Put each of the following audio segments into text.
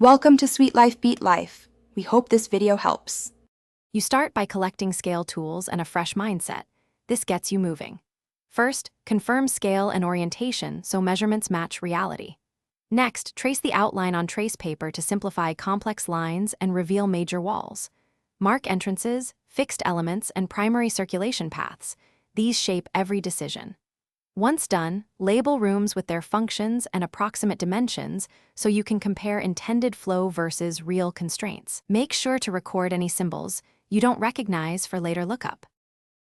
Welcome to Sweet Life Beat Life. We hope this video helps. You start by collecting scale tools and a fresh mindset. This gets you moving. First, confirm scale and orientation so measurements match reality. Next, trace the outline on trace paper to simplify complex lines and reveal major walls. Mark entrances, fixed elements, and primary circulation paths. These shape every decision. Once done, label rooms with their functions and approximate dimensions so you can compare intended flow versus real constraints. Make sure to record any symbols you don't recognize for later lookup.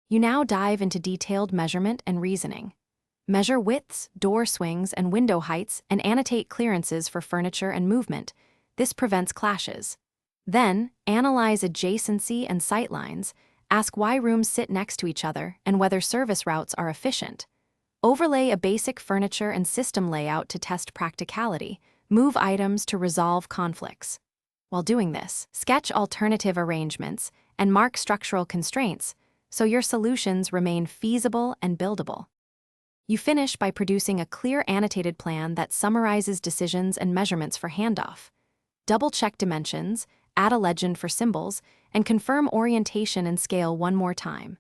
You now dive into detailed measurement and reasoning. Measure widths, door swings, and window heights and annotate clearances for furniture and movement. This prevents clashes. Then, analyze adjacency and sightlines. Ask why rooms sit next to each other and whether service routes are efficient. Overlay a basic furniture and system layout to test practicality. Move items to resolve conflicts. While doing this, sketch alternative arrangements and mark structural constraints so your solutions remain feasible and buildable. You finish by producing a clear annotated plan that summarizes decisions and measurements for handoff. Double-check dimensions, add a legend for symbols, and confirm orientation and scale one more time.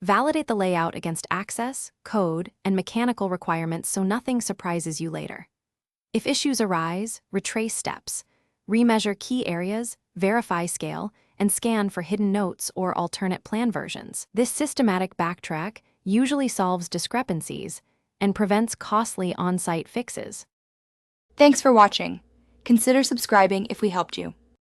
Validate the layout against access, code, and mechanical requirements so nothing surprises you later. If issues arise, retrace steps. Remeasure key areas, verify scale, and scan for hidden notes or alternate plan versions. This systematic backtrack usually solves discrepancies and prevents costly on-site fixes. Thanks for watching. Consider subscribing if we helped you.